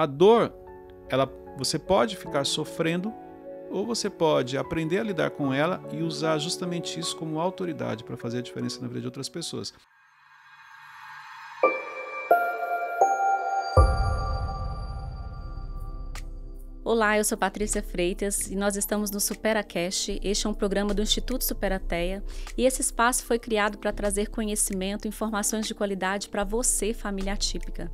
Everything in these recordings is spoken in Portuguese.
A dor, você pode ficar sofrendo ou você pode aprender a lidar com ela e usar justamente isso como autoridade para fazer a diferença na vida de outras pessoas. Olá, eu sou Patrícia Freitas e nós estamos no SuperaCast. Este é um programa do Instituto Superateia e esse espaço foi criado para trazer conhecimento e informações de qualidade para você, família atípica.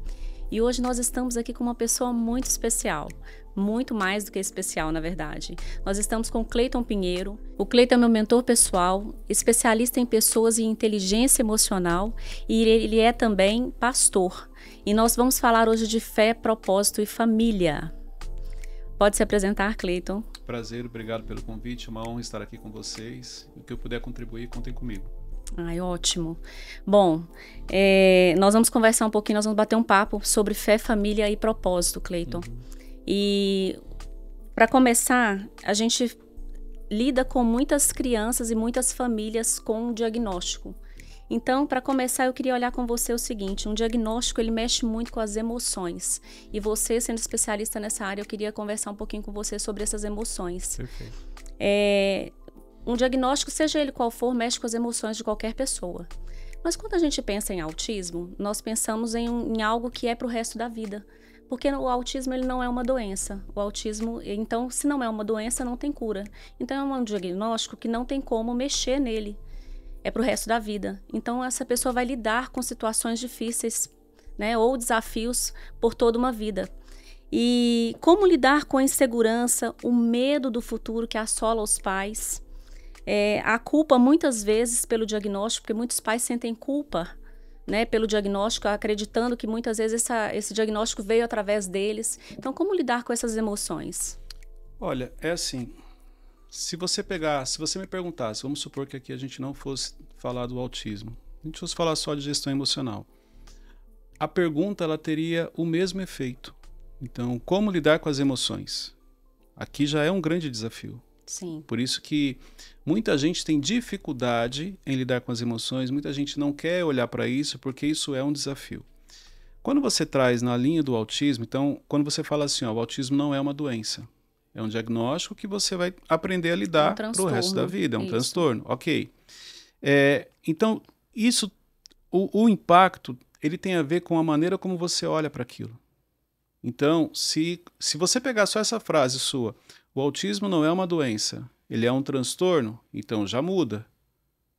E hoje nós estamos aqui com uma pessoa muito especial, muito mais do que especial, na verdade. Nós estamos com o Cleiton Pinheiro. O Cleiton é meu mentor pessoal, especialista em pessoas e inteligência emocional e ele é também pastor. E nós vamos falar hoje de fé, propósito e família. Pode se apresentar, Cleiton. Prazer, obrigado pelo convite, é uma honra estar aqui com vocês. O que eu puder contribuir, contem comigo. Ai, ótimo. Bom, nós vamos conversar um pouquinho, nós vamos bater um papo sobre fé, família e propósito, Cleiton. E para começar, a gente lida com muitas crianças e muitas famílias com diagnóstico. Então, para começar, eu queria olhar com você o seguinte, um diagnóstico, ele mexe muito com as emoções. E você, sendo especialista nessa área, eu queria conversar um pouquinho com você sobre essas emoções. Perfeito. Um diagnóstico, seja ele qual for, mexe com as emoções de qualquer pessoa. Mas quando a gente pensa em autismo, nós pensamos em algo que é para o resto da vida. Porque o autismo, ele não é uma doença. O autismo, então, se não é uma doença, não tem cura. Então, é um diagnóstico que não tem como mexer nele. É para o resto da vida. Então, essa pessoa vai lidar com situações difíceis, né, ou desafios por toda uma vida. E como lidar com a insegurança, o medo do futuro que assola os pais, a culpa muitas vezes pelo diagnóstico, porque muitos pais sentem culpa, né, pelo diagnóstico, acreditando que muitas vezes esse diagnóstico veio através deles. Então, como lidar com essas emoções? Olha, é assim... Se você me perguntasse, vamos supor que aqui a gente não fosse falar do autismo, a gente fosse falar só de gestão emocional, a pergunta ela teria o mesmo efeito. Então, como lidar com as emoções? Aqui já é um grande desafio. Sim. Por isso que muita gente tem dificuldade em lidar com as emoções, muita gente não quer olhar para isso porque isso é um desafio. Quando você traz na linha do autismo, então, quando você fala assim, o autismo não é uma doença. É um diagnóstico que você vai aprender a lidar para o resto da vida. É um transtorno. Ok. Então, isso, o impacto, ele tem a ver com a maneira como você olha para aquilo. Então, se você pegar só essa frase sua, o autismo não é uma doença, ele é um transtorno, então já muda.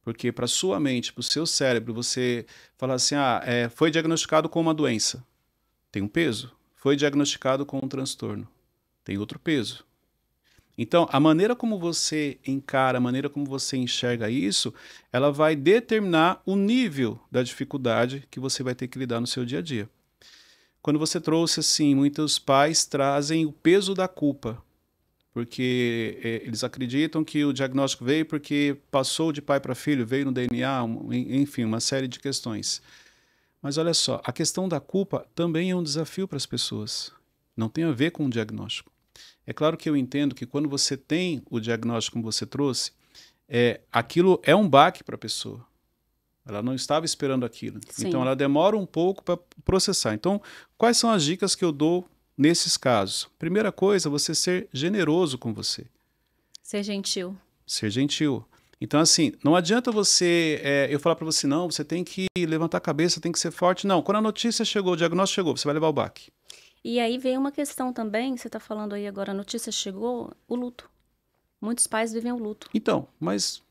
Porque para sua mente, para o seu cérebro, você falar assim, foi diagnosticado com uma doença, tem um peso. Foi diagnosticado com um transtorno, tem outro peso. Então, a maneira como você encara, a maneira como você enxerga isso, ela vai determinar o nível da dificuldade que você vai ter que lidar no seu dia a dia. Quando você trouxe assim, muitos pais trazem o peso da culpa, porque eles acreditam que o diagnóstico veio porque passou de pai para filho, veio no DNA, enfim, uma série de questões. Mas olha só, a questão da culpa também é um desafio para as pessoas. Não tem a ver com o diagnóstico. É claro que eu entendo que quando você tem o diagnóstico como você trouxe, aquilo é um baque para a pessoa. Ela não estava esperando aquilo. Sim. Então ela demora um pouco para processar. Então, quais são as dicas que eu dou nesses casos? Primeira coisa, você ser generoso com você. Ser gentil. Ser gentil. Então, assim, não adianta eu falar para você, não, você tem que levantar a cabeça, tem que ser forte. Não, quando a notícia chegou, o diagnóstico chegou, você vai levar o baque. E aí vem uma questão também, você está falando aí agora, a notícia chegou, o luto. Muitos pais vivem o luto. Então, mas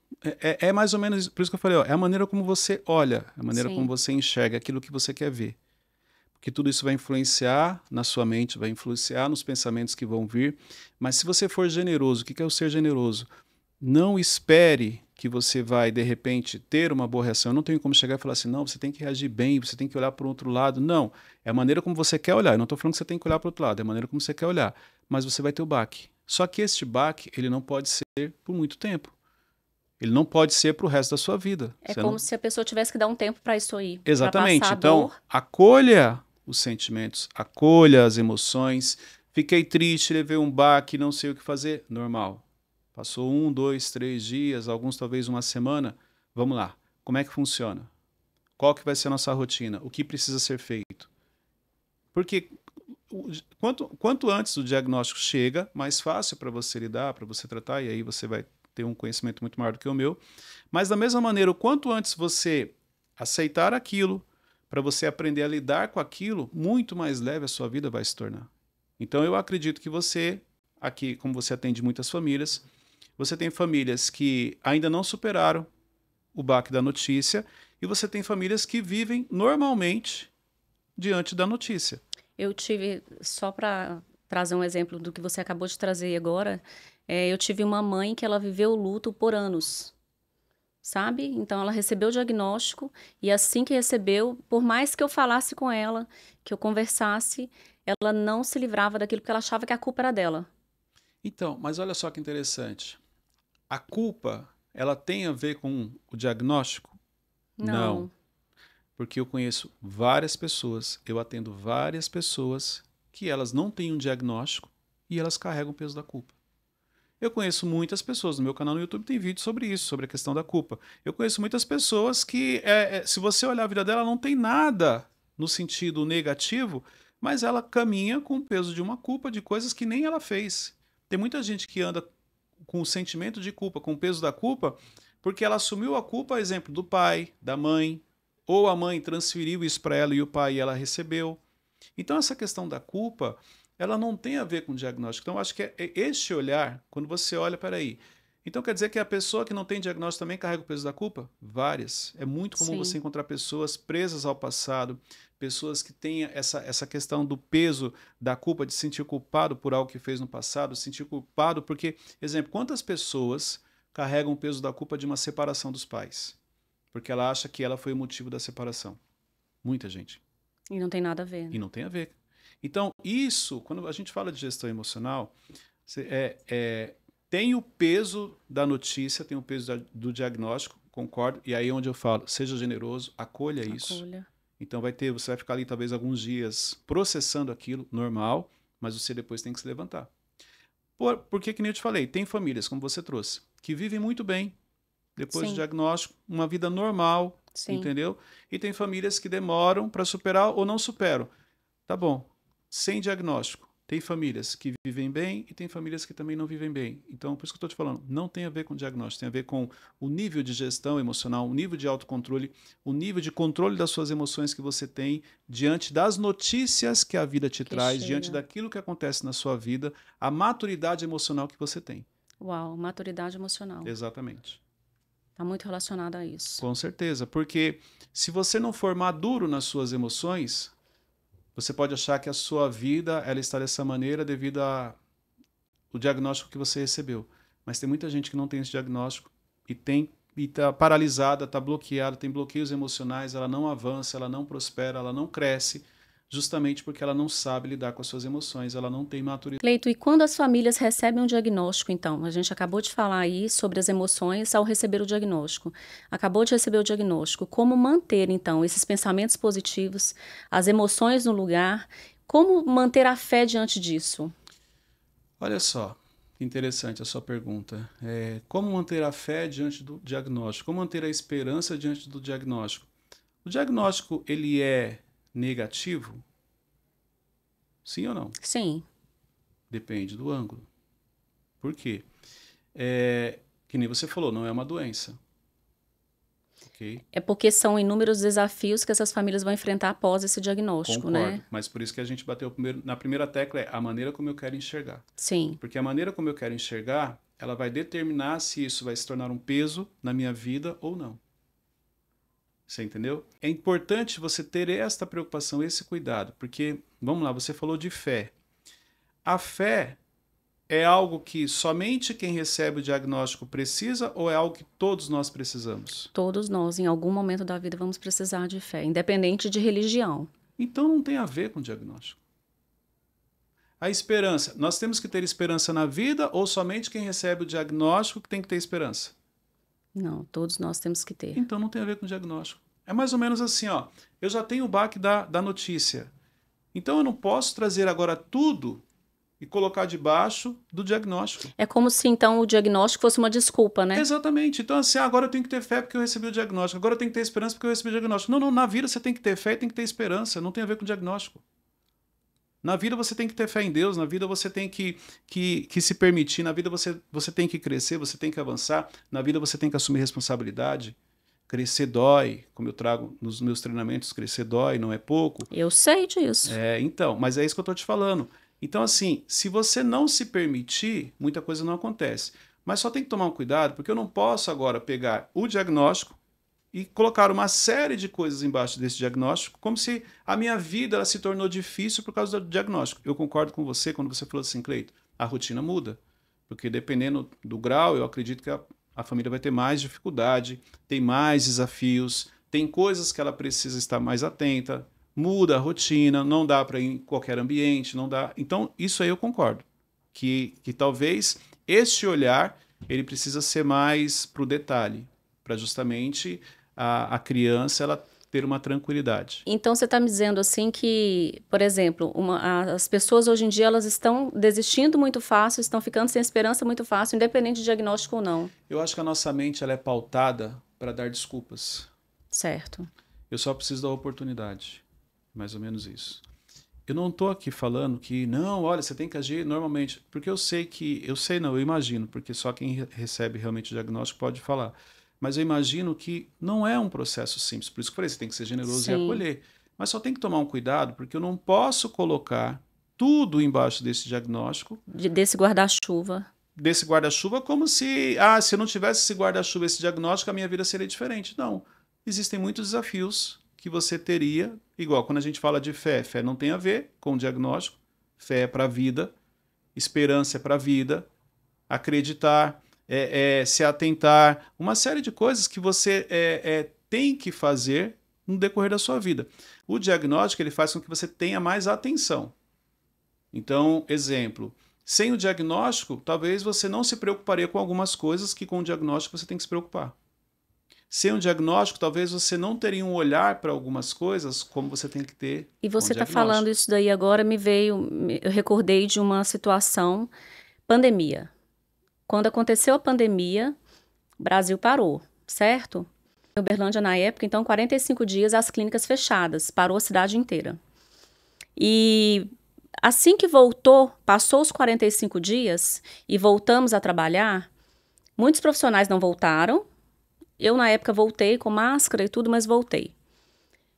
é mais ou menos, por isso que eu falei, é a maneira como você olha, a maneira como você enxerga aquilo que você quer ver. Porque tudo isso vai influenciar na sua mente, vai influenciar nos pensamentos que vão vir. Mas se você for generoso, o que é o ser generoso? Não espere que você vai, de repente, ter uma boa reação. Eu não tenho como chegar e falar assim, não, você tem que reagir bem, você tem que olhar para o outro lado. Não, é a maneira como você quer olhar. Eu não estou falando que você tem que olhar para o outro lado, é a maneira como você quer olhar. Mas você vai ter o baque. Só que este baque, ele não pode ser por muito tempo. Ele não pode ser para o resto da sua vida. É como se a pessoa tivesse que dar um tempo para isso aí. Exatamente. Então, acolha os sentimentos, acolha as emoções. Fiquei triste, levei um baque, não sei o que fazer. Normal. Passou 1, 2, 3 dias, alguns talvez uma semana. Vamos lá. Como é que funciona? Qual que vai ser a nossa rotina? O que precisa ser feito? Porque quanto antes o diagnóstico chega, mais fácil para você lidar, para você tratar, e aí você vai ter um conhecimento muito maior do que o meu. Mas da mesma maneira, o quanto antes você aceitar aquilo, para você aprender a lidar com aquilo, muito mais leve a sua vida vai se tornar. Então eu acredito que você, aqui, como você atende muitas famílias, você tem famílias que ainda não superaram o baque da notícia, e você tem famílias que vivem normalmente diante da notícia. Eu tive, só para trazer um exemplo do que você acabou de trazer agora, eu tive uma mãe que ela viveu o luto por anos, sabe? Então ela recebeu o diagnóstico e assim que recebeu, por mais que eu falasse com ela, que eu conversasse, ela não se livrava daquilo porque ela achava que a culpa era dela. Então, mas olha só que interessante. A culpa, ela tem a ver com o diagnóstico? Não. Porque eu conheço várias pessoas, eu atendo várias pessoas que elas não têm um diagnóstico e elas carregam o peso da culpa. Eu conheço muitas pessoas, no meu canal no YouTube tem vídeo sobre isso, sobre a questão da culpa. Eu conheço muitas pessoas que, se você olhar a vida dela, não tem nada no sentido negativo, mas ela caminha com o peso de uma culpa de coisas que nem ela fez. Tem muita gente que anda com o sentimento de culpa, com o peso da culpa, porque ela assumiu a culpa, exemplo, do pai, da mãe, ou a mãe transferiu isso para ela e o pai ela recebeu. Então essa questão da culpa, ela não tem a ver com o diagnóstico. Então acho que é este olhar, quando você olha, peraí, então quer dizer que a pessoa que não tem diagnóstico também carrega o peso da culpa? Várias. É muito comum você encontrar pessoas presas ao passado, pessoas que têm essa questão do peso da culpa, de se sentir culpado por algo que fez no passado, se sentir culpado porque, exemplo, quantas pessoas carregam o peso da culpa de uma separação dos pais? Porque ela acha que ela foi o motivo da separação. Muita gente. E não tem nada a ver. E não tem a ver. Então, isso, quando a gente fala de gestão emocional, tem o peso da notícia, tem o peso do diagnóstico, concordo, e aí é onde eu falo, seja generoso, acolha isso. Então você vai ficar ali talvez alguns dias processando aquilo, normal, mas você depois tem que se levantar. Porque, que nem eu te falei, tem famílias, como você trouxe, que vivem muito bem, depois do diagnóstico, uma vida normal, entendeu? E tem famílias que demoram para superar ou não superam. Tá bom, sem diagnóstico. Tem famílias que vivem bem e tem famílias que também não vivem bem. Então, por isso que eu estou te falando, não tem a ver com diagnóstico, tem a ver com o nível de gestão emocional, o nível de autocontrole, o nível de controle das suas emoções que você tem diante das notícias que a vida te traz, diante daquilo que acontece na sua vida, a maturidade emocional que você tem. Uau, maturidade emocional. Exatamente. Está muito relacionado a isso. Com certeza, porque se você não for maduro nas suas emoções, você pode achar que a sua vida ela está dessa maneira devido ao diagnóstico que você recebeu. Mas tem muita gente que não tem esse diagnóstico e está paralisada, está bloqueada, tem bloqueios emocionais, ela não avança, ela não prospera, ela não cresce, justamente porque ela não sabe lidar com as suas emoções, ela não tem maturidade. Cleito, e quando as famílias recebem um diagnóstico, então? A gente acabou de falar aí sobre as emoções ao receber o diagnóstico. Acabou de receber o diagnóstico. Como manter, então, esses pensamentos positivos, as emoções no lugar? Como manter a fé diante disso? Olha só, que interessante a sua pergunta. Como manter a fé diante do diagnóstico? Como manter a esperança diante do diagnóstico? O diagnóstico, ele é negativo? Sim ou não? Sim. Depende do ângulo. Por quê? Que nem você falou, não é uma doença. Okay? É porque são inúmeros desafios que essas famílias vão enfrentar após esse diagnóstico, Concordo, né? mas por isso que a gente bateu na primeira tecla, é a maneira como eu quero enxergar. Sim. Porque a maneira como eu quero enxergar, ela vai determinar se isso vai se tornar um peso na minha vida ou não. Você entendeu? É importante você ter esta preocupação, esse cuidado, porque, vamos lá, você falou de fé. A fé é algo que somente quem recebe o diagnóstico precisa ou é algo que todos nós precisamos? Todos nós, em algum momento da vida, vamos precisar de fé, independente de religião. Então não tem a ver com o diagnóstico. A esperança, nós temos que ter esperança na vida ou somente quem recebe o diagnóstico que tem que ter esperança? Não, todos nós temos que ter. Então não tem a ver com o diagnóstico. É mais ou menos assim, ó. Eu já tenho o baque da notícia. Então eu não posso trazer agora tudo e colocar debaixo do diagnóstico. É como se então o diagnóstico fosse uma desculpa, né? Exatamente. Então assim, agora eu tenho que ter fé porque eu recebi o diagnóstico. Agora eu tenho que ter esperança porque eu recebi o diagnóstico. Não, na vida você tem que ter fé e tem que ter esperança. Não tem a ver com o diagnóstico. Na vida você tem que ter fé em Deus, na vida você tem que se permitir, na vida você tem que crescer, você tem que avançar, na vida você tem que assumir responsabilidade. Crescer dói, como eu trago nos meus treinamentos, crescer dói, não é pouco. Eu sei disso. Então, mas é isso que eu estou te falando. Então, assim, se você não se permitir, muita coisa não acontece. Mas só tem que tomar um cuidado, porque eu não posso agora pegar o diagnóstico e colocar uma série de coisas embaixo desse diagnóstico, como se a minha vida ela se tornou difícil por causa do diagnóstico. Eu concordo com você quando você falou assim, Cleito, a rotina muda. Porque dependendo do grau, eu acredito que a família vai ter mais dificuldade, tem mais desafios, tem coisas que ela precisa estar mais atenta, muda a rotina, não dá para ir em qualquer ambiente, não dá. Então, isso aí eu concordo. Que talvez este olhar ele precisa ser mais para o detalhe, para justamente a criança ela ter uma tranquilidade. Então você está me dizendo assim que, por exemplo, as pessoas hoje em dia elas estão desistindo muito fácil, estão ficando sem esperança muito fácil, independente de diagnóstico ou não. Eu acho que a nossa mente ela é pautada para dar desculpas. Certo. Eu só preciso da oportunidade. Mais ou menos isso. Eu não estou aqui falando que, não, olha, você tem que agir normalmente, porque eu sei que, eu imagino, porque só quem recebe realmente o diagnóstico pode falar. Mas eu imagino que não é um processo simples. Por isso que eu falei, você tem que ser generoso Sim. e acolher. Mas só tem que tomar um cuidado, porque eu não posso colocar tudo embaixo desse diagnóstico. Desse guarda-chuva. Desse guarda-chuva, como se, se eu não tivesse esse guarda-chuva, esse diagnóstico, a minha vida seria diferente. Não. Existem muitos desafios que você teria, igual quando a gente fala de fé. Fé não tem a ver com o diagnóstico. Fé é para a vida. Esperança é para a vida. Acreditar. Se atentar, uma série de coisas que você tem que fazer no decorrer da sua vida. O diagnóstico ele faz com que você tenha mais atenção. Então, exemplo, sem o diagnóstico, talvez você não se preocuparia com algumas coisas que com o diagnóstico você tem que se preocupar. Sem um diagnóstico, talvez você não teria um olhar para algumas coisas como você tem que ter. E você está falando isso daí agora, eu recordei de uma situação, pandemia. Quando aconteceu a pandemia, o Brasil parou, certo? Em Uberlândia, na época, então, 45 dias as clínicas fechadas, parou a cidade inteira. E assim que voltou, passou os 45 dias e voltamos a trabalhar, muitos profissionais não voltaram. Eu, na época, voltei com máscara e tudo, mas voltei.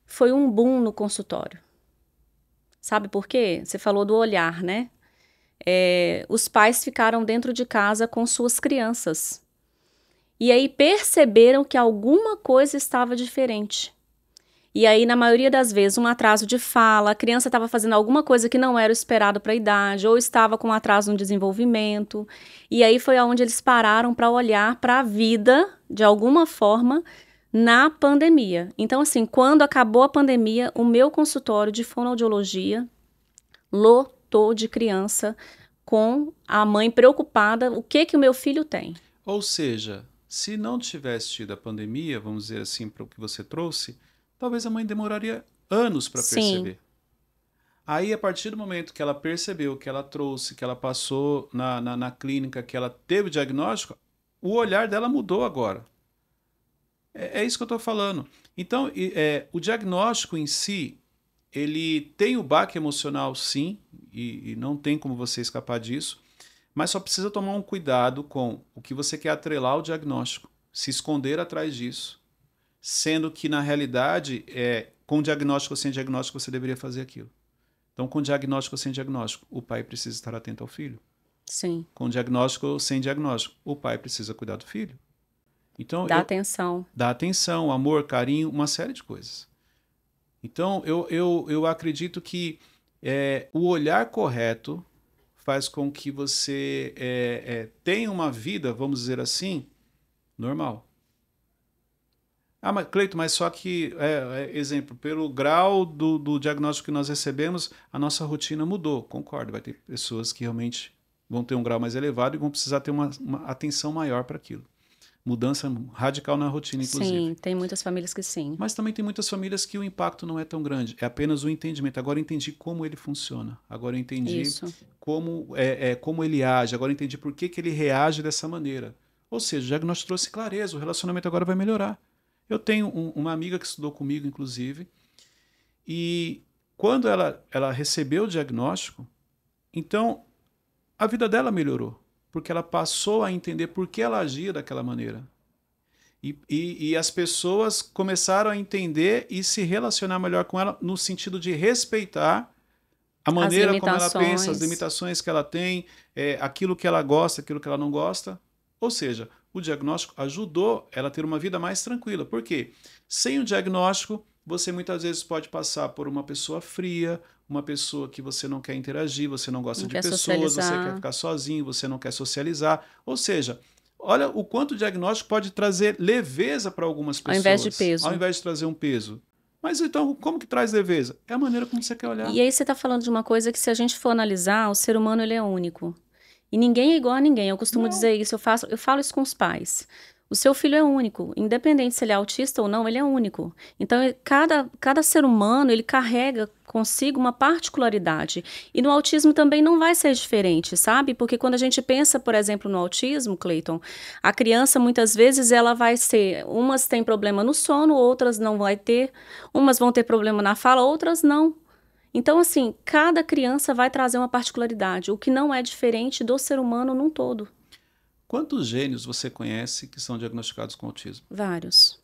Foi um boom no consultório. Sabe por quê? Você falou do olhar, né? Os pais ficaram dentro de casa com suas crianças. E aí perceberam que alguma coisa estava diferente. E aí, na maioria das vezes, um atraso de fala, a criança estava fazendo alguma coisa que não era o esperado para a idade, ou estava com um atraso no desenvolvimento. E aí foi onde eles pararam para olhar para a vida, de alguma forma, na pandemia. Então, assim, quando acabou a pandemia, o meu consultório de fonoaudiologia lotou de criança com a mãe preocupada, o que o meu filho tem. Ou seja, se não tivesse tido a pandemia, vamos dizer assim, para o que você trouxe, talvez a mãe demoraria anos para perceber. Aí, a partir do momento que ela percebeu, que ela trouxe, que ela passou na clínica, que ela teve o diagnóstico, o olhar dela mudou agora. É isso que eu estou falando. Então, o diagnóstico em si, ele tem o baque emocional, sim, e não tem como você escapar disso, mas só precisa tomar um cuidado com o que você quer atrelar ao diagnóstico, se esconder atrás disso, sendo que, na realidade, com diagnóstico ou sem diagnóstico, você deveria fazer aquilo. Então, com diagnóstico ou sem diagnóstico, o pai precisa estar atento ao filho. Sim. Com diagnóstico ou sem diagnóstico, o pai precisa cuidar do filho. Então, dá atenção. Dá atenção, amor, carinho, uma série de coisas. Então, eu acredito que o olhar correto faz com que você tenha uma vida, vamos dizer assim, normal. Mas, Cleito, mas só que, exemplo, pelo grau do diagnóstico que nós recebemos, a nossa rotina mudou. Concordo, vai ter pessoas que realmente vão ter um grau mais elevado e vão precisar ter uma atenção maior para aquilo. Mudança radical na rotina, inclusive. Sim, tem muitas famílias que sim. Mas também tem muitas famílias que o impacto não é tão grande. É apenas o entendimento. Agora eu entendi como ele funciona. Agora eu entendi como ele age. Agora eu entendi por que ele reage dessa maneira. Ou seja, o diagnóstico trouxe clareza. O relacionamento agora vai melhorar. Eu tenho uma amiga que estudou comigo, inclusive, e quando ela recebeu o diagnóstico, então a vida dela melhorou, porque ela passou a entender por que ela agia daquela maneira. E as pessoas começaram a entender e se relacionar melhor com ela no sentido de respeitar a maneira como ela pensa, as limitações que ela tem, aquilo que ela gosta, aquilo que ela não gosta. Ou seja, o diagnóstico ajudou ela a ter uma vida mais tranquila. Por quê? Sem o diagnóstico, você muitas vezes pode passar por uma pessoa fria, uma pessoa que você não quer interagir, você não gosta de pessoas, você quer ficar sozinho, você não quer socializar. Ou seja, olha o quanto o diagnóstico pode trazer leveza para algumas pessoas. Ao invés de peso. Ao invés de trazer um peso. Mas então, como que traz leveza? É a maneira como você quer olhar. E aí você está falando de uma coisa que, se a gente for analisar, o ser humano ele é único. E ninguém é igual a ninguém. Eu costumo dizer isso, eu falo isso com os pais. O seu filho é único. Independente se ele é autista ou não, ele é único. Então, cada ser humano, ele carrega consigo uma particularidade. E no autismo também não vai ser diferente, sabe? Porque quando a gente pensa, por exemplo, no autismo, Cleiton, a criança, muitas vezes, ela vai ser... Umas têm problema no sono, outras não vai ter. Umas vão ter problema na fala, outras não. Então, assim, cada criança vai trazer uma particularidade, o que não é diferente do ser humano num todo. Quantos gênios você conhece que são diagnosticados com autismo? Vários.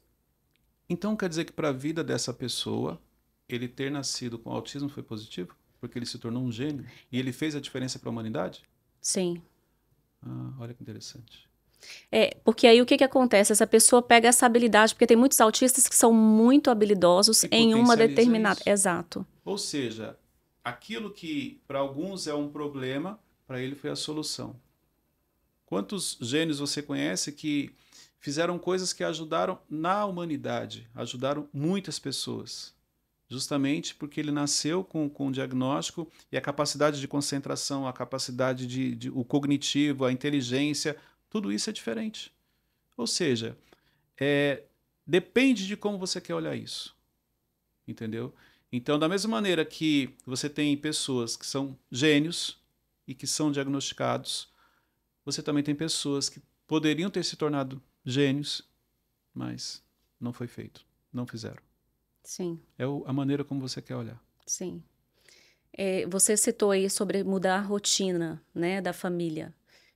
Então quer dizer que para a vida dessa pessoa, ele ter nascido com autismo foi positivo? Porque ele se tornou um gênio? E ele fez a diferença para a humanidade? Sim. Olha que interessante. Porque aí o que acontece? Essa pessoa pega essa habilidade, porque tem muitos autistas que são muito habilidosos em uma determinada... Isso. Exato. Ou seja, aquilo que para alguns é um problema, para ele foi a solução. Quantos gênios você conhece que fizeram coisas que ajudaram na humanidade, ajudaram muitas pessoas, justamente porque ele nasceu com um diagnóstico e a capacidade de concentração, a capacidade o cognitivo, a inteligência, tudo isso é diferente. Ou seja, depende de como você quer olhar isso, entendeu? Então, da mesma maneira que você tem pessoas que são gênios e que são diagnosticados, você também tem pessoas que poderiam ter se tornado gênios, mas não foi feito, não fizeram. Sim. É a maneira como você quer olhar. Sim. Você citou aí sobre mudar a rotina, né, da família.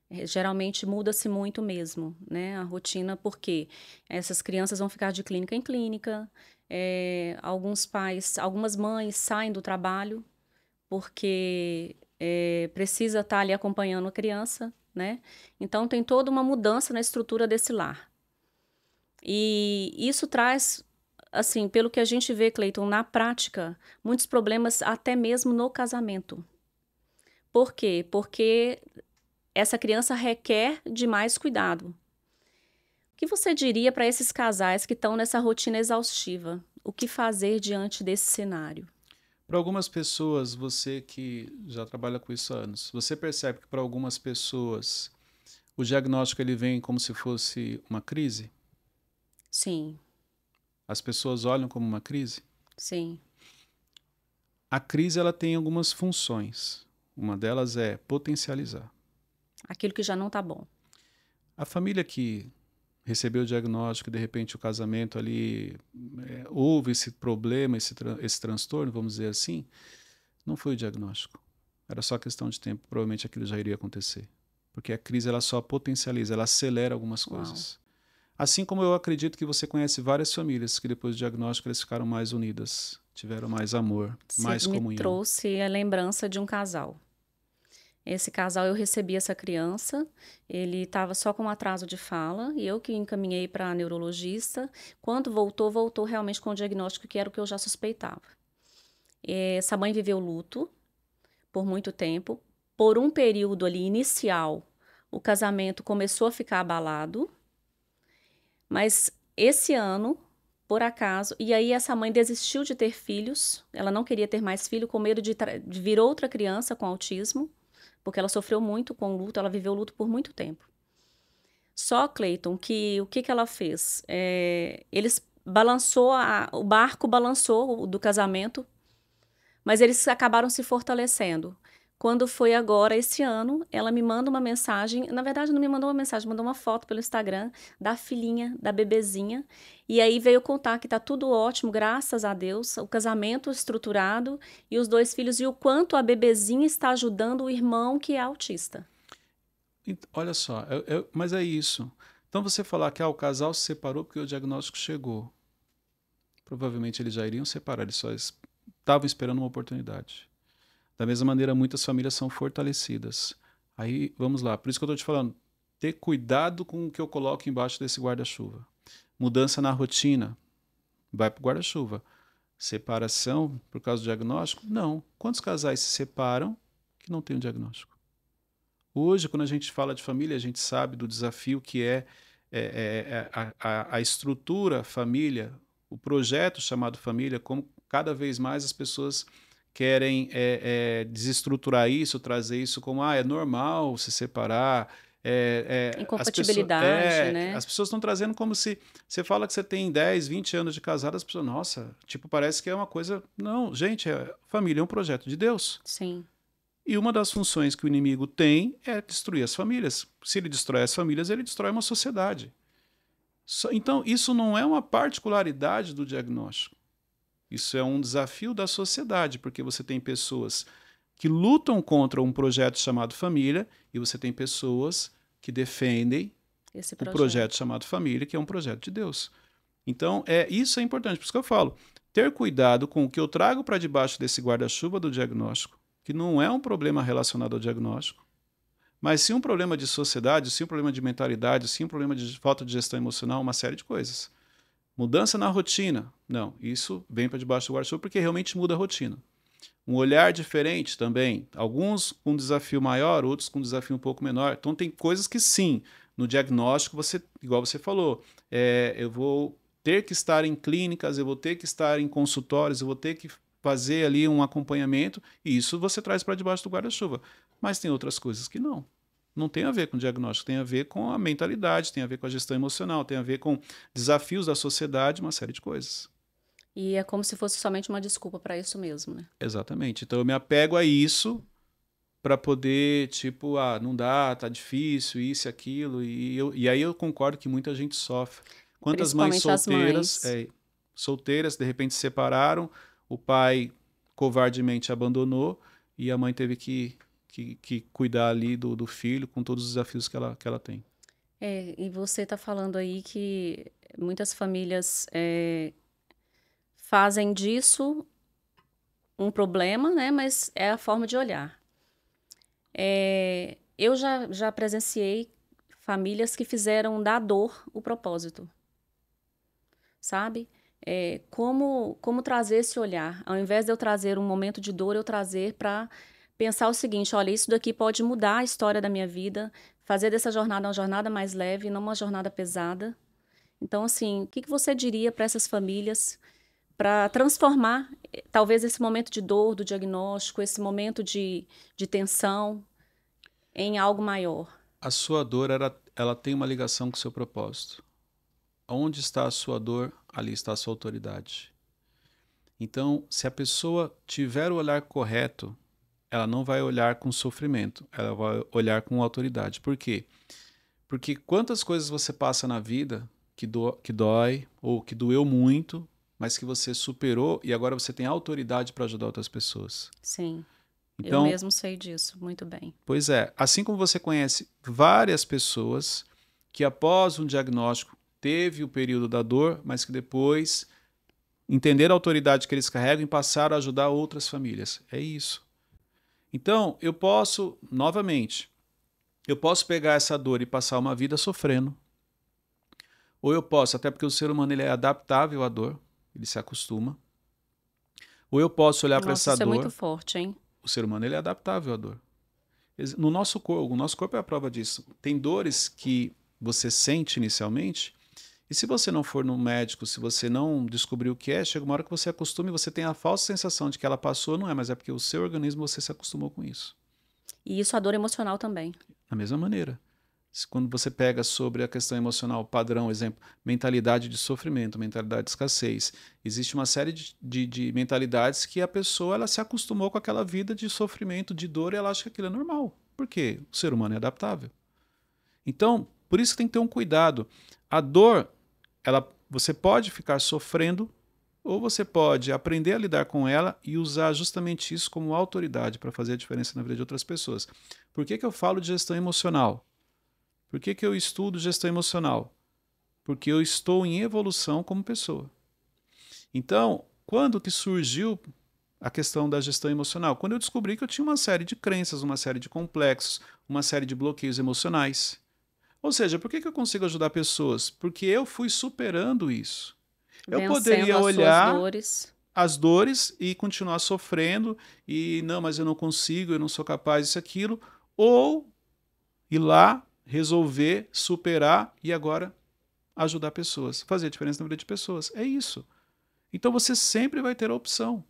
Geralmente muda-se muito mesmo, né, a rotina, porque essas crianças vão ficar de clínica em clínica, algumas mães saem do trabalho porque precisa estar ali acompanhando a criança, né? Então, tem toda uma mudança na estrutura desse lar. E isso traz, assim, pelo que a gente vê, Cleiton, na prática, muitos problemas até mesmo no casamento. Por quê? Porque essa criança requer de mais cuidado. O que você diria para esses casais que estão nessa rotina exaustiva? O que fazer diante desse cenário? Para algumas pessoas, você que já trabalha com isso há anos, você percebe que para algumas pessoas o diagnóstico ele vem como se fosse uma crise? Sim. As pessoas olham como uma crise? Sim. A crise ela tem algumas funções. Uma delas é potencializar aquilo que já não está bom. A família que recebeu o diagnóstico, de repente o casamento ali, houve esse problema, esse transtorno, vamos dizer assim, não foi o diagnóstico. Era só questão de tempo, provavelmente aquilo já iria acontecer. Porque a crise ela só potencializa, ela acelera algumas coisas. Uau. Assim como eu acredito que você conhece várias famílias que depois do diagnóstico eles ficaram mais unidas, tiveram mais amor, mais comunhão. Me trouxe a lembrança de um casal. Esse casal, eu recebi essa criança, ele estava só com um atraso de fala, e eu que encaminhei para a neurologista. Quando voltou realmente com o diagnóstico que era o que eu já suspeitava. Essa mãe viveu luto por muito tempo. Por um período ali inicial, o casamento começou a ficar abalado, mas esse ano, por acaso, e aí essa mãe desistiu de ter filhos, ela não queria ter mais filho, com medo de vir outra criança com autismo, porque ela sofreu muito com o luto, ela viveu o luto por muito tempo. Só, Cleiton, que o que ela fez? O barco balançou do casamento, mas eles acabaram se fortalecendo. Quando foi agora, esse ano, ela me manda uma mensagem, na verdade não me mandou uma mensagem, mandou uma foto pelo Instagram da filhinha, da bebezinha, e aí veio contar que tá tudo ótimo, graças a Deus, o casamento estruturado e os 2 filhos, e o quanto a bebezinha está ajudando o irmão que é autista. Olha só, mas é isso. Então você falar que o casal se separou porque o diagnóstico chegou. Provavelmente eles já iriam separar, eles só estavam esperando uma oportunidade. Da mesma maneira, muitas famílias são fortalecidas. Aí, vamos lá, por isso que eu estou te falando, ter cuidado com o que eu coloco embaixo desse guarda-chuva. Mudança na rotina, vai para o guarda-chuva. Separação por causa do diagnóstico? Não. Quantos casais se separam que não têm um diagnóstico? Hoje, quando a gente fala de família, a gente sabe do desafio que a estrutura família, o projeto chamado família, como cada vez mais as pessoas querem desestruturar isso, trazer isso como é normal se separar. Incompatibilidade, né? As pessoas estão trazendo como se você fala que você tem 10, 20 anos de casado, as pessoas, nossa, tipo, parece que é uma coisa. Não, gente, família é um projeto de Deus. Sim. E uma das funções que o inimigo tem é destruir as famílias. Se ele destrói as famílias, ele destrói uma sociedade. Então, isso não é uma particularidade do diagnóstico. Isso é um desafio da sociedade, porque você tem pessoas que lutam contra um projeto chamado família e você tem pessoas que defendem o projeto chamado família, que é um projeto de Deus. Então, isso é importante. Por isso que eu falo, ter cuidado com o que eu trago para debaixo desse guarda-chuva do diagnóstico, que não é um problema relacionado ao diagnóstico, mas sim um problema de sociedade, sim um problema de mentalidade, sim um problema de falta de gestão emocional, uma série de coisas. Mudança na rotina. Não, isso vem para debaixo do guarda-chuva porque realmente muda a rotina. Um olhar diferente também. Alguns com desafio maior, outros com desafio um pouco menor. Então tem coisas que sim, no diagnóstico, igual você falou, eu vou ter que estar em clínicas, eu vou ter que estar em consultórios, eu vou ter que fazer ali um acompanhamento, e isso você traz para debaixo do guarda-chuva. Mas tem outras coisas que não. Não tem a ver com o diagnóstico, tem a ver com a mentalidade, tem a ver com a gestão emocional, tem a ver com desafios da sociedade, uma série de coisas. E é como se fosse somente uma desculpa para isso mesmo, né? Exatamente. Então eu me apego a isso para poder, tipo, não dá, tá difícil, isso e aquilo. E aí eu concordo que muita gente sofre. Quantas mães solteiras, solteiras, de repente se separaram, o pai covardemente abandonou e a mãe teve que cuidar ali do filho com todos os desafios que ela tem. E você está falando aí que muitas famílias fazem disso um problema, né? Mas é a forma de olhar. Eu já presenciei famílias que fizeram da dor o propósito, sabe? Como trazer esse olhar. Ao invés de eu trazer um momento de dor, eu trazer para pensar o seguinte, olha, isso daqui pode mudar a história da minha vida, fazer dessa jornada uma jornada mais leve, não uma jornada pesada. Então, assim, o que você diria para essas famílias para transformar, talvez, esse momento de dor, do diagnóstico, esse momento de tensão em algo maior? A sua dor, ela tem uma ligação com o seu propósito. Onde está a sua dor, ali está a sua autoridade. Então, se a pessoa tiver o olhar correto, ela não vai olhar com sofrimento, ela vai olhar com autoridade. Por quê? Porque quantas coisas você passa na vida que dói ou que doeu muito, mas que você superou e agora você tem autoridade para ajudar outras pessoas. Sim, então, eu mesmo sei disso muito bem. Pois é, assim como você conhece várias pessoas que após um diagnóstico teve o período da dor, mas que depois entenderam a autoridade que eles carregam e passaram a ajudar outras famílias. É isso. Então, eu posso, novamente, pegar essa dor e passar uma vida sofrendo. Ou eu posso, até porque o ser humano ele é adaptável à dor, ele se acostuma. Ou eu posso olhar para essa dor... Isso é muito forte, hein? O ser humano ele é adaptável à dor. No nosso corpo, o nosso corpo é a prova disso. Tem dores que você sente inicialmente, e se você não for no médico, se você não descobrir o que é, chega uma hora que você acostuma e você tem a falsa sensação de que ela passou, não é, mas é porque o seu organismo, você se acostumou com isso. E isso a dor emocional também. Da mesma maneira. Quando você pega sobre a questão emocional padrão, exemplo, mentalidade de sofrimento, mentalidade de escassez, existe uma série de mentalidades que a pessoa ela se acostumou com aquela vida de sofrimento, de dor, e ela acha que aquilo é normal. Por quê? O ser humano é adaptável. Então, por isso que tem que ter um cuidado. A dor, você pode ficar sofrendo, ou você pode aprender a lidar com ela e usar justamente isso como autoridade para fazer a diferença na vida de outras pessoas. Por que eu falo de gestão emocional? Por que eu estudo gestão emocional? Porque eu estou em evolução como pessoa. Então, quando que surgiu a questão da gestão emocional? Quando eu descobri que eu tinha uma série de crenças, uma série de complexos, uma série de bloqueios emocionais. Ou seja, por que eu consigo ajudar pessoas? Porque eu fui superando isso. Eu poderia olhar as dores e continuar sofrendo e não, mas eu não consigo, eu não sou capaz disso, aquilo, ou ir lá, resolver, superar e agora ajudar pessoas, fazer a diferença na vida de pessoas. É isso. Então você sempre vai ter a opção.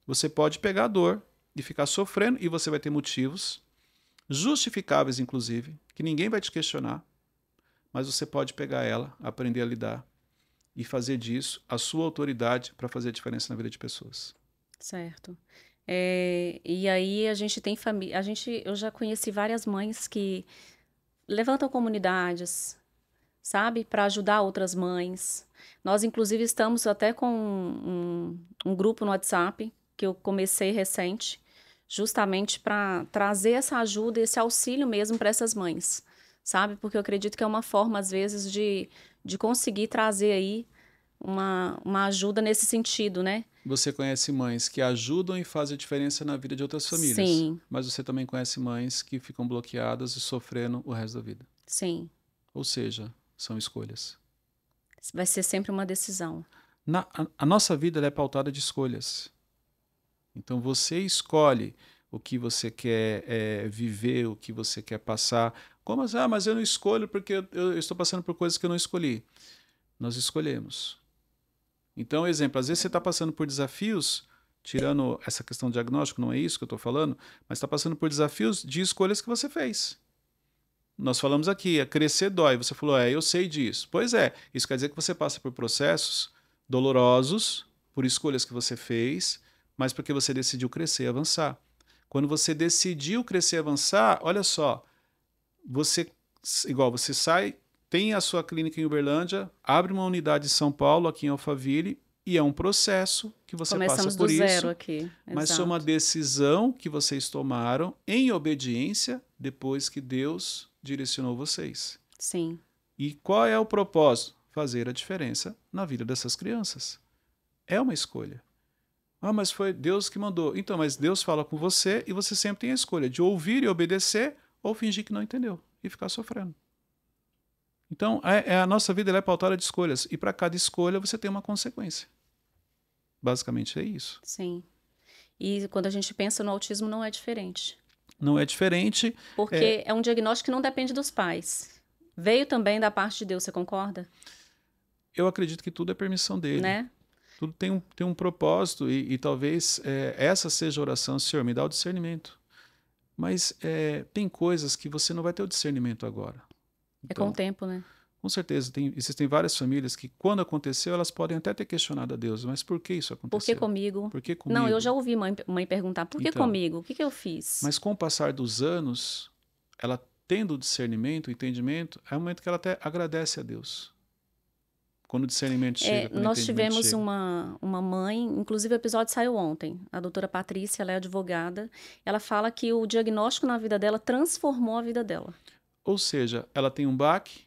Você pode pegar a dor e ficar sofrendo e você vai ter motivos justificáveis, inclusive, que ninguém vai te questionar, mas você pode pegar ela, aprender a lidar e fazer disso a sua autoridade para fazer a diferença na vida de pessoas. Certo. E aí a gente tem família. Eu já conheci várias mães que levantam comunidades, sabe, para ajudar outras mães. Nós, inclusive, estamos até com um grupo no WhatsApp que eu comecei recente, justamente para trazer essa ajuda, esse auxílio mesmo para essas mães, sabe? Porque eu acredito que é uma forma, às vezes, de conseguir trazer aí uma ajuda nesse sentido, né? Você conhece mães que ajudam e fazem a diferença na vida de outras famílias. Sim. Mas você também conhece mães que ficam bloqueadas e sofrendo o resto da vida. Sim. Ou seja, são escolhas. Vai ser sempre uma decisão. A nossa vida ela é pautada de escolhas. Então você escolhe o que você quer viver, o que você quer passar. Como assim? Ah, mas eu não escolho porque eu estou passando por coisas que eu não escolhi. Nós escolhemos. Então, exemplo, às vezes você está passando por desafios, tirando essa questão do diagnóstico, não é isso que eu estou falando, mas está passando por desafios de escolhas que você fez. Nós falamos aqui, crescer dói. Você falou, eu sei disso. Pois é, isso quer dizer que você passa por processos dolorosos, por escolhas que você fez, mas porque você decidiu crescer e avançar. Quando você decidiu crescer e avançar, olha só, você sai, tem a sua clínica em Uberlândia, abre uma unidade em São Paulo, aqui em Alphaville, e é um processo que você passa por isso. Começamos do zero aqui. Mas foi uma decisão que vocês tomaram em obediência depois que Deus direcionou vocês. Sim. E qual é o propósito? Fazer a diferença na vida dessas crianças. É uma escolha. Ah, mas foi Deus que mandou. Então, mas Deus fala com você e você sempre tem a escolha de ouvir e obedecer ou fingir que não entendeu e ficar sofrendo. Então, a nossa vida ela é pautada de escolhas. E para cada escolha você tem uma consequência. Basicamente é isso. Sim. E quando a gente pensa no autismo, não é diferente. Não é diferente. Porque é um diagnóstico que não depende dos pais. Veio também da parte de Deus, você concorda? Eu acredito que tudo é permissão dele. Né? Tudo tem um propósito e talvez essa seja a oração. Senhor, me dá o discernimento. Mas tem coisas que você não vai ter o discernimento agora. Então, com o tempo, né? Com certeza. Existem várias famílias que, quando aconteceu, elas podem até ter questionado a Deus. Mas por que isso aconteceu? Por que comigo? Por que comigo? Não, eu já ouvi mãe perguntar, por que comigo? O que eu fiz? Mas com o passar dos anos, ela tendo o discernimento, o entendimento, é o momento que ela até agradece a Deus. Quando o discernimento chega. Nós tivemos uma mãe, inclusive o episódio saiu ontem, a doutora Patrícia, ela é advogada, ela fala que o diagnóstico na vida dela transformou a vida dela. Ou seja, ela tem um baque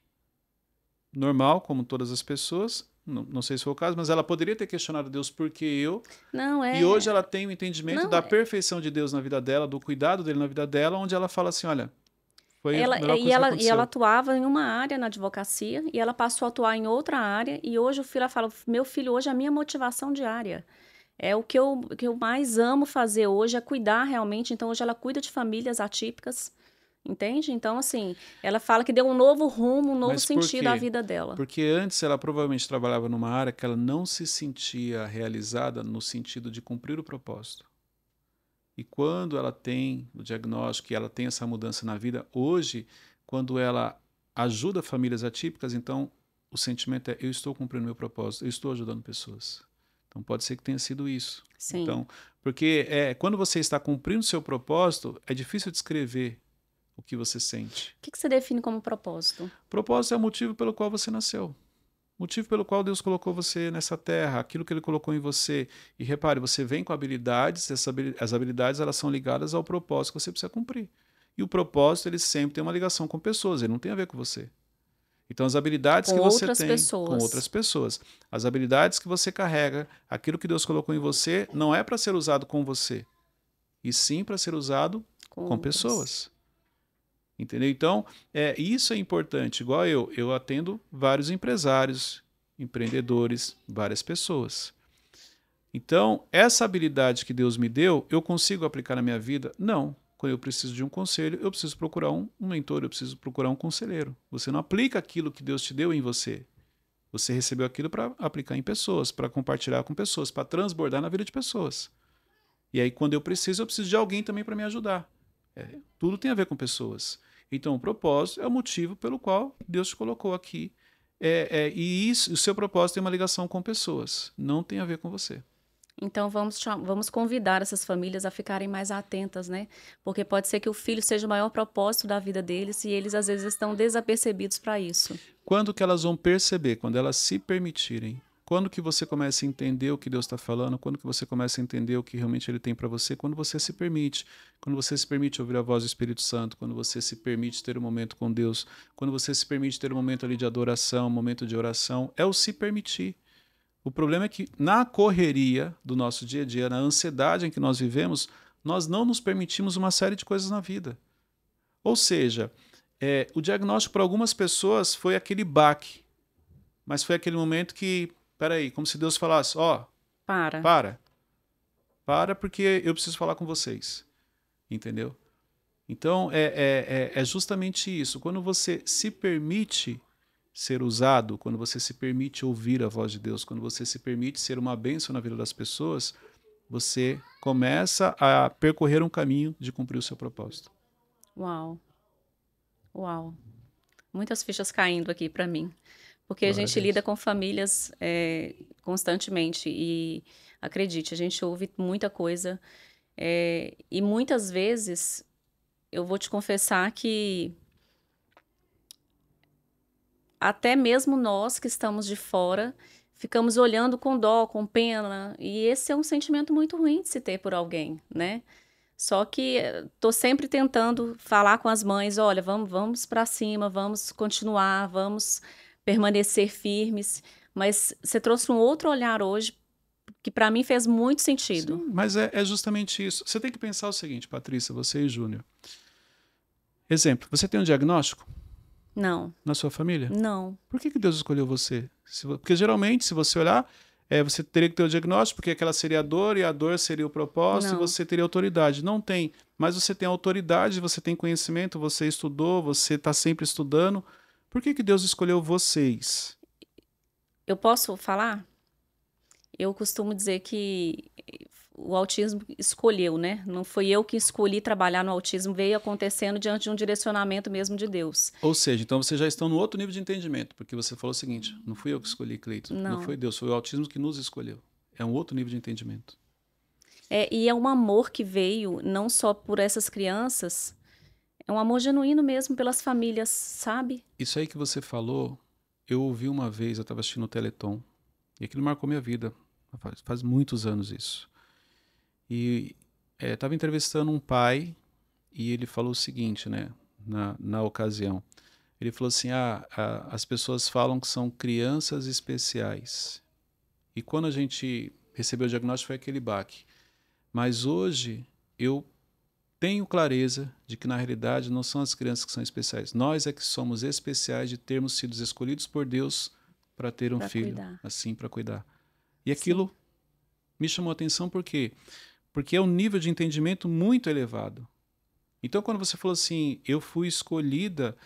normal, como todas as pessoas, não sei se foi o caso, mas ela poderia ter questionado a Deus por que eu. Não, E hoje ela tem o entendimento da perfeição de Deus na vida dela, do cuidado dele na vida dela, onde ela fala assim, olha, foi a melhor coisa que aconteceu. E ela atuava em uma área na advocacia e ela passou a atuar em outra área e hoje ela fala, meu filho, hoje é a minha motivação diária. É o que eu mais amo fazer hoje, é cuidar realmente. Então, hoje ela cuida de famílias atípicas, entende? Então, assim, ela fala que deu um novo rumo, um novo sentido à vida dela. Porque antes ela provavelmente trabalhava numa área que ela não se sentia realizada no sentido de cumprir o propósito. E quando ela tem o diagnóstico e ela tem essa mudança na vida, hoje, quando ela ajuda famílias atípicas, então o sentimento é: eu estou cumprindo meu propósito, eu estou ajudando pessoas. Então pode ser que tenha sido isso. Sim. Então, porque quando você está cumprindo o seu propósito, é difícil descrever o que você sente. O que você define como propósito? Propósito é o motivo pelo qual você nasceu. Motivo pelo qual Deus colocou você nessa terra, aquilo que Ele colocou em você. E repare, você vem com habilidades, as habilidades elas são ligadas ao propósito que você precisa cumprir. E o propósito, ele sempre tem uma ligação com pessoas, ele não tem a ver com você. Então, as habilidades que você tem com outras pessoas, as habilidades que você carrega, aquilo que Deus colocou em você, não é para ser usado com você, e sim para ser usado com pessoas. Entendeu? Então, isso é importante. Igual eu atendo vários empresários, empreendedores, várias pessoas. Então, essa habilidade que Deus me deu, eu consigo aplicar na minha vida? Não. Quando eu preciso de um conselho, eu preciso procurar um mentor, eu preciso procurar um conselheiro. Você não aplica aquilo que Deus te deu em você. Você recebeu aquilo para aplicar em pessoas, para compartilhar com pessoas, para transbordar na vida de pessoas. E aí, quando eu preciso de alguém também para me ajudar. Tudo tem a ver com pessoas. Então, o propósito é o motivo pelo qual Deus te colocou aqui. E isso, o seu propósito tem uma ligação com pessoas, não tem a ver com você. Então, vamos convidar essas famílias a ficarem mais atentas, né? Porque pode ser que o filho seja o maior propósito da vida deles e eles, às vezes, estão desapercebidos para isso. Quando que elas vão perceber? Quando elas se permitirem. Quando que você começa a entender o que Deus está falando? Quando que você começa a entender o que realmente Ele tem para você? Quando você se permite. Quando você se permite ouvir a voz do Espírito Santo. Quando você se permite ter um momento com Deus. Quando você se permite ter um momento ali de adoração, um momento de oração. É o se permitir. O problema é que na correria do nosso dia a dia, na ansiedade em que nós vivemos, nós não nos permitimos uma série de coisas na vida. Ou seja, o diagnóstico para algumas pessoas foi aquele baque. Mas foi aquele momento que, peraí, como se Deus falasse, para porque eu preciso falar com vocês. Entendeu? Então, é justamente isso. Quando você se permite ser usado, quando você se permite ouvir a voz de Deus, quando você se permite ser uma bênção na vida das pessoas, você começa a percorrer um caminho de cumprir o seu propósito. Uau. Uau. Muitas fichas caindo aqui para mim. Porque a gente lida com famílias constantemente e, acredite, a gente ouve muita coisa e muitas vezes eu vou te confessar que até mesmo nós que estamos de fora ficamos olhando com dó, com pena, e esse é um sentimento muito ruim de se ter por alguém, né? Só que estou sempre tentando falar com as mães, olha, vamos para cima, vamos continuar, vamos permanecer firmes, mas você trouxe um outro olhar hoje que para mim fez muito sentido. Sim, mas é justamente isso. Você tem que pensar o seguinte, Patrícia, você e Júnior. Exemplo, você tem um diagnóstico? Não. Na sua família? Não. Por que Deus escolheu você? Porque geralmente, se você olhar, você teria que ter o diagnóstico, porque aquela seria a dor, e a dor seria o propósito, Não. e você teria autoridade. Não tem. Mas você tem autoridade, você tem conhecimento, você estudou, você está sempre estudando. Por que Deus escolheu vocês? Eu posso falar? Eu costumo dizer que o autismo escolheu, né? Não foi eu que escolhi trabalhar no autismo, veio acontecendo diante de um direcionamento mesmo de Deus. Ou seja, então vocês já estão no outro nível de entendimento, porque você falou o seguinte, não fui eu que escolhi, Cleiton, não foi Deus, foi o autismo que nos escolheu. É um outro nível de entendimento. E é um amor que veio não só por essas crianças, é um amor genuíno mesmo pelas famílias, sabe? Isso aí que você falou, eu ouvi uma vez, eu estava assistindo o Teleton, e aquilo marcou minha vida, faz muitos anos isso. E estava entrevistando um pai e ele falou o seguinte, né, na ocasião. Ele falou assim, as pessoas falam que são crianças especiais. E quando a gente recebeu o diagnóstico foi aquele baque. Mas hoje eu tenho clareza de que na realidade não são as crianças que são especiais. Nós é que somos especiais de termos sido escolhidos por Deus para ter um filho, assim, para cuidar. E aquilo me chamou a atenção porque é um nível de entendimento muito elevado. Então, quando você falou assim, eu fui escolhida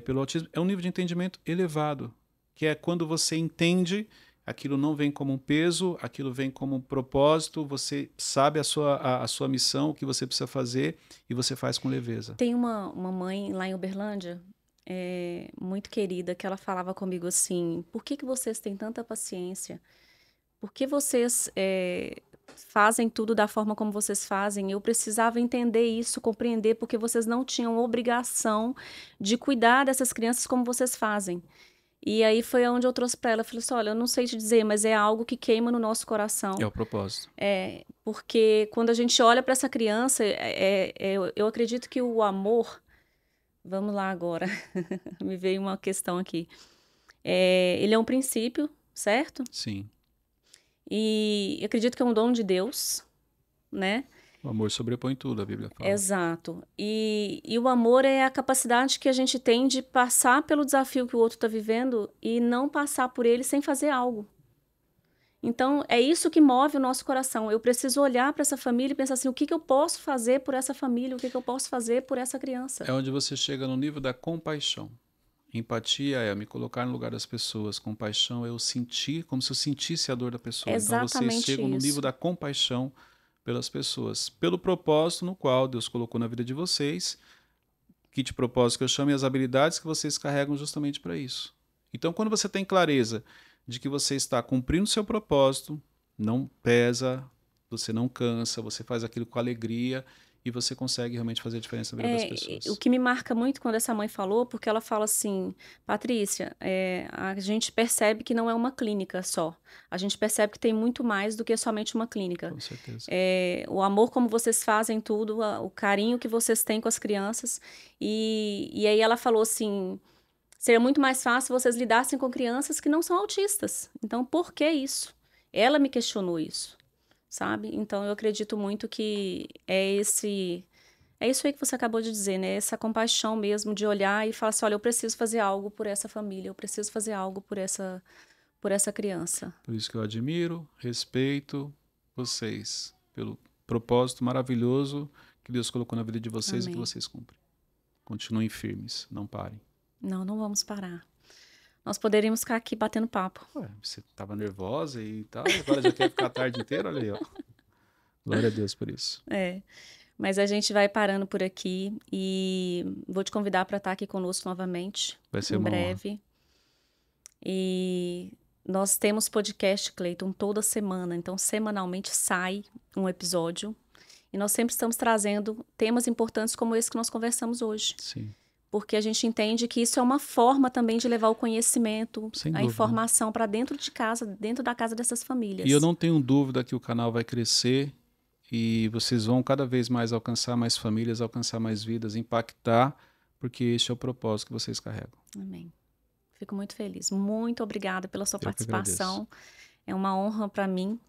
pelo autismo, é um nível de entendimento elevado, que é quando você entende, aquilo não vem como um peso, aquilo vem como um propósito, você sabe a sua missão, o que você precisa fazer, e você faz com leveza. Tem uma mãe lá em Uberlândia, muito querida, que ela falava comigo assim, por que vocês têm tanta paciência? Por que vocês fazem tudo da forma como vocês fazem? Eu precisava entender isso, compreender, porque vocês não tinham obrigação de cuidar dessas crianças como vocês fazem. E aí foi onde eu trouxe para ela, eu falei assim, olha, eu não sei te dizer, mas é algo que queima no nosso coração. É o propósito. Porque quando a gente olha para essa criança, eu acredito que o amor... Vamos lá agora, me veio uma questão aqui. Ele é um princípio, certo? Sim. E eu acredito que é um dom de Deus, né? O amor sobrepõe tudo, a Bíblia fala. Exato. E o amor é a capacidade que a gente tem de passar pelo desafio que o outro está vivendo e não passar por ele sem fazer algo. Então, é isso que move o nosso coração. Eu preciso olhar para essa família e pensar assim, o que eu posso fazer por essa família? O que eu posso fazer por essa criança? É onde você chega no nível da compaixão. Empatia é me colocar no lugar das pessoas. Compaixão é eu sentir como se eu sentisse a dor da pessoa. Exatamente então, vocês chegam no nível isso. da compaixão pelas pessoas. Pelo propósito no qual Deus colocou na vida de vocês. Que de propósito que eu chamo e as habilidades que vocês carregam justamente para isso. Então, quando você tem clareza de que você está cumprindo o seu propósito, não pesa, você não cansa, você faz aquilo com alegria e você consegue realmente fazer a diferença na vida das pessoas. O que me marca muito quando essa mãe falou, porque ela fala assim, Patrícia, a gente percebe que não é uma clínica só. A gente percebe que tem muito mais do que somente uma clínica. Com certeza. O amor como vocês fazem tudo, o carinho que vocês têm com as crianças. E aí ela falou assim... Seria muito mais fácil vocês lidassem com crianças que não são autistas. Então, por que isso? Ela me questionou isso, sabe? Então, eu acredito muito que é isso aí que você acabou de dizer, né? Essa compaixão mesmo de olhar e falar assim, olha, eu preciso fazer algo por essa família, eu preciso fazer algo por essa criança. Por isso que eu admiro, respeito vocês, pelo propósito maravilhoso que Deus colocou na vida de vocês. Amém. E que vocês cumprem. Continuem firmes, não parem. Não vamos parar. Nós poderíamos ficar aqui batendo papo. Ué, você estava nervosa e tal, agora já quer ficar a tarde inteira, olha aí, ó. Glória a Deus por isso. Mas a gente vai parando por aqui e vou te convidar para estar aqui conosco novamente. Vai ser em breve. Honra. E nós temos podcast, Cleiton, toda semana. Então, semanalmente sai um episódio. E nós sempre estamos trazendo temas importantes como esse que nós conversamos hoje. Sim. Porque a gente entende que isso é uma forma também de levar o conhecimento, a informação para dentro de casa, dentro da casa dessas famílias. E eu não tenho dúvida que o canal vai crescer e vocês vão cada vez mais alcançar mais famílias, alcançar mais vidas, impactar, porque este é o propósito que vocês carregam. Amém. Fico muito feliz. Muito obrigada pela sua participação. É uma honra para mim,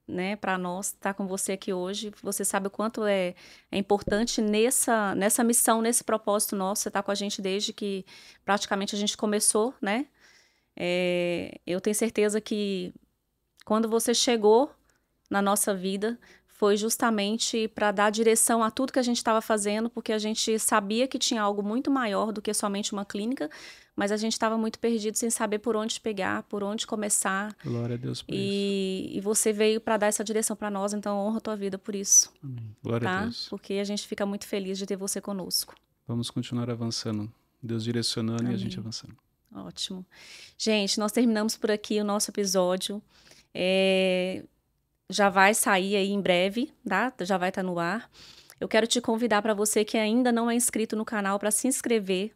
né, para nós estar com você aqui hoje. Você sabe o quanto é importante nessa missão, nesse propósito nosso. Você está com a gente desde que praticamente a gente começou, né? Eu tenho certeza que quando você chegou na nossa vida, foi justamente para dar direção a tudo que a gente estava fazendo, porque a gente sabia que tinha algo muito maior do que somente uma clínica, mas a gente estava muito perdido sem saber por onde pegar, por onde começar. Glória a Deus por isso. E você veio para dar essa direção para nós, então honra a tua vida por isso. Amém. Glória a Deus. Porque a gente fica muito feliz de ter você conosco. Vamos continuar avançando, Deus direcionando. Amém. E a gente avançando. Ótimo. Gente, nós terminamos por aqui o nosso episódio. Já vai sair aí em breve, tá? Já vai estar no ar. Eu quero te convidar para você que ainda não é inscrito no canal para se inscrever.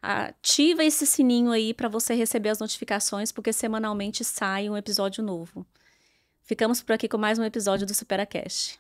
Ativa esse sininho aí para você receber as notificações, porque semanalmente sai um episódio novo. Ficamos por aqui com mais um episódio do SuperaCast.